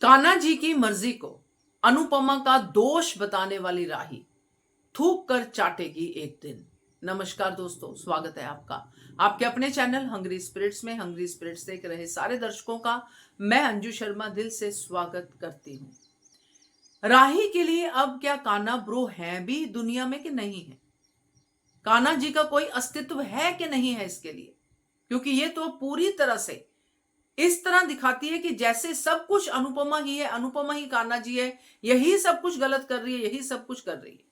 कान्हा जी की मर्जी को अनुपमा का दोष बताने वाली राही थूक कर चाटेगी एक दिन। नमस्कार दोस्तों, स्वागत है आपका आपके अपने चैनल हंग्री स्पिरिट्स में। हंग्री स्पिरिट्स देख रहे सारे दर्शकों का मैं अंजू शर्मा दिल से स्वागत करती हूँ। राही के लिए अब क्या कान्हा ब्रो है भी दुनिया में कि नहीं है? कान्हा जी का कोई अस्तित्व है कि नहीं है इसके लिए? क्योंकि ये तो पूरी तरह से इस तरह दिखाती है कि जैसे सब कुछ अनुपमा ही है, अनुपमा ही कान्हा जी है, यही सब कुछ गलत कर रही है, यही सब कुछ कर रही है।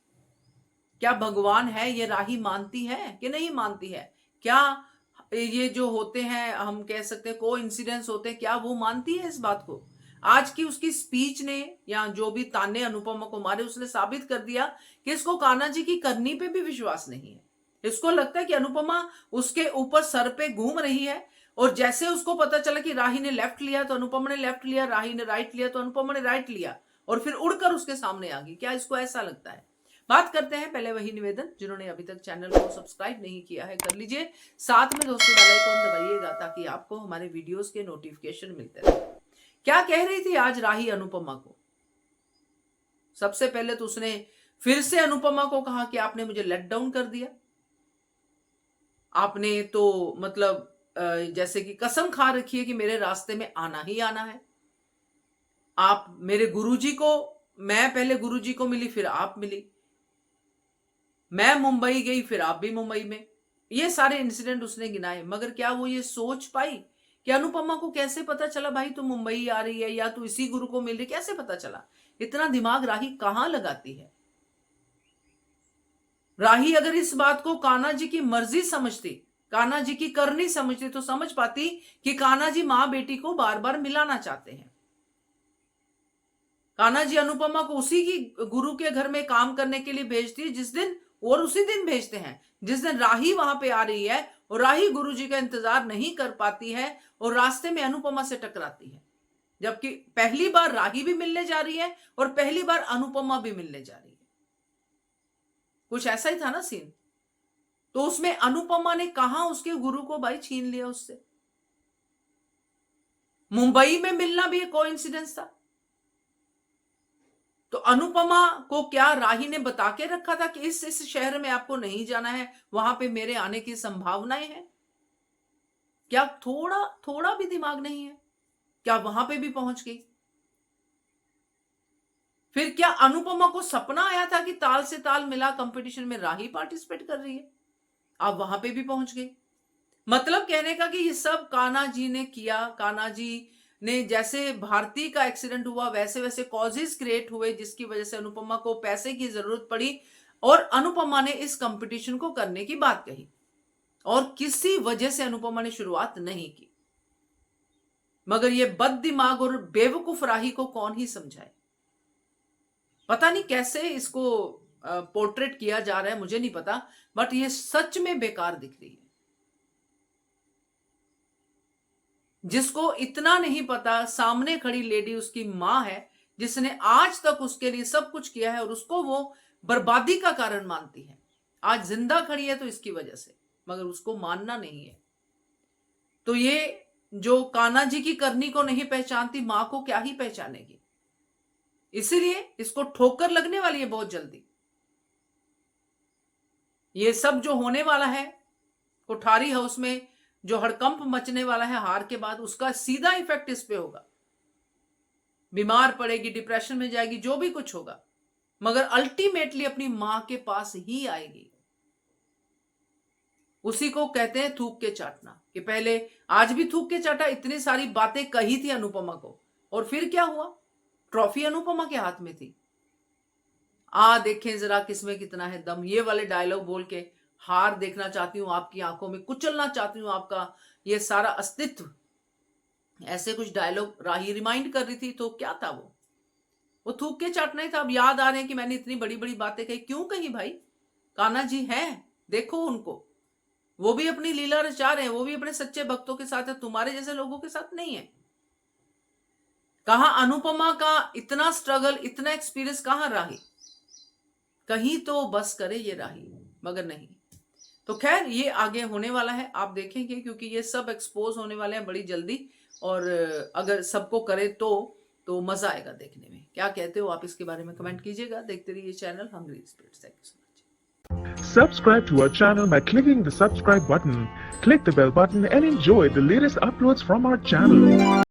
क्या भगवान है ये राही मानती है कि नहीं मानती है? क्या ये जो होते हैं, हम कह सकते हैं को इंसिडेंस होते हैं, क्या वो मानती है इस बात को? आज की उसकी स्पीच ने या जो भी ताने अनुपमा को मारे उसने साबित कर दिया कि इसको कान्हा जी की करनी पे भी विश्वास नहीं है। इसको लगता है कि अनुपमा उसके ऊपर सर पे घूम रही है, और जैसे उसको पता चला कि राही ने लेफ्ट लिया तो अनुपमा ने लेफ्ट लिया, राही ने राइट लिया तो अनुपमा ने राइट लिया, और फिर उड़कर उसके सामने आ गई। क्या इसको ऐसा लगता है? बात करते हैं। पहले वही निवेदन, जिन्होंने अभी तक चैनल को सब्सक्राइब नहीं किया है कर लीजिए, साथ में दोस्तों बेल आइकन दबाइएगा ताकि आपको हमारे वीडियोस के नोटिफिकेशन मिलते रहे। क्या कह रही थी आज राही अनुपमा को? सबसे पहले तो उसने फिर से अनुपमा को कहा कि आपने मुझे लेट डाउन कर दिया। आपने तो मतलब जैसे कि कसम खा रखी है कि मेरे रास्ते में आना ही आना है। आप मेरे गुरुजी को, मैं पहले गुरुजी को मिली फिर आप मिली, मैं मुंबई गई फिर आप भी मुंबई में। ये सारे इंसिडेंट उसने गिनाए, मगर क्या वो ये सोच पाई कि अनुपमा को कैसे पता चला भाई तू मुंबई आ रही है या तू इसी गुरु को मिल रही, कैसे पता चला? इतना दिमाग राही कहां लगाती है? राही अगर इस बात को कान्हा जी की मर्जी समझती, कान्हा जी की करनी समझती, तो समझ पाती कि कान्हा जी मां बेटी को बार बार मिलाना चाहते हैं। कान्हा जी अनुपमा को उसी की गुरु के घर में काम करने के लिए भेजती है जिस दिन, और उसी दिन भेजते हैं जिस दिन राही वहां पे आ रही है, और राही गुरु जी का इंतजार नहीं कर पाती है और रास्ते में अनुपमा से टकराती है। जबकि पहली बार राही भी मिलने जा रही है और पहली बार अनुपमा भी मिलने जा रही है। कुछ ऐसा ही था ना सीन। तो उसमें अनुपमा ने कहा उसके गुरु को भाई छीन लिया उससे। मुंबई में मिलना भी एक कोइंसिडेंस था। तो अनुपमा को क्या राही ने बता के रखा था कि इस शहर में आपको नहीं जाना है, वहां पे मेरे आने की संभावनाएं हैं? क्या थोड़ा थोड़ा भी दिमाग नहीं है? क्या वहां पे भी पहुंच गई? फिर क्या अनुपमा को सपना आया था कि ताल से ताल मिला कंपटीशन में राही पार्टिसिपेट कर रही है? आप वहां पे भी पहुंच गई। मतलब कहने का कि ये सब कान्हा जी ने किया। कान्हा जी ने, जैसे भारती का एक्सीडेंट हुआ वैसे वैसे कॉजेस क्रिएट हुए जिसकी वजह से अनुपमा को पैसे की जरूरत पड़ी, और अनुपमा ने इस कंपटीशन को करने की बात कही, और किसी वजह से अनुपमा ने शुरुआत नहीं की। मगर ये बददिमाग और बेवकूफ राही को कौन ही समझाए? पता नहीं कैसे इसको पोर्ट्रेट किया जा रहा है, मुझे नहीं पता, बट ये सच में बेकार दिख रही है। जिसको इतना नहीं पता, सामने खड़ी लेडी उसकी मां है जिसने आज तक उसके लिए सब कुछ किया है, और उसको वो बर्बादी का कारण मानती है। आज जिंदा खड़ी है तो इसकी वजह से, मगर उसको मानना नहीं है। तो ये जो कान्हा जी की करनी को नहीं पहचानती, मां को क्या ही पहचानेगी? इसीलिए इसको ठोकर लगने वाली है बहुत जल्दी। ये सब जो होने वाला है कोठारी हाउस में, जो हड़कंप मचने वाला है हार के बाद, उसका सीधा इफेक्ट इस पे होगा। बीमार पड़ेगी, डिप्रेशन में जाएगी, जो भी कुछ होगा, मगर अल्टीमेटली अपनी मां के पास ही आएगी। उसी को कहते हैं थूक के चाटना, कि पहले आज भी थूक के चाटा, इतनी सारी बातें कही थी अनुपमा को, और फिर क्या हुआ? ट्रॉफी अनुपमा के हाथ में थी। देखें जरा किसमें कितना है दम, ये वाले डायलॉग बोल के हार देखना चाहती हूं आपकी आंखों में, कुचलना चाहती हूं आपका ये सारा अस्तित्व। ऐसे कुछ डायलॉग राही रिमाइंड कर रही थी। तो क्या था वो थूक के चाटना ही था। अब याद आ रहे हैं कि मैंने इतनी बड़ी बड़ी बातें कही, क्यों कही भाई? कान्हा जी हैं, देखो उनको, वो भी अपनी लीला रचा रहे हैं, वो भी अपने सच्चे भक्तों के साथ है, तुम्हारे जैसे लोगों के साथ नहीं है। कहां अनुपमा का इतना स्ट्रगल, इतना एक्सपीरियंस, कहां राही? कहीं तो बस करे ये राही, मगर नहीं। तो खैर ये आगे होने वाला है, आप देखेंगे, क्योंकि ये सब एक्सपोज होने वाले हैं बड़ी जल्दी। और अगर सबको करे तो तो मजा आएगा देखने में। क्या कहते हो आप इसके बारे में कमेंट कीजिएगा। देखते रहिए channel Hungry Spirits. Thank you so much. Subscribe to our channel by clicking the subscribe button. Click the bell button and enjoy the latest uploads from our channel.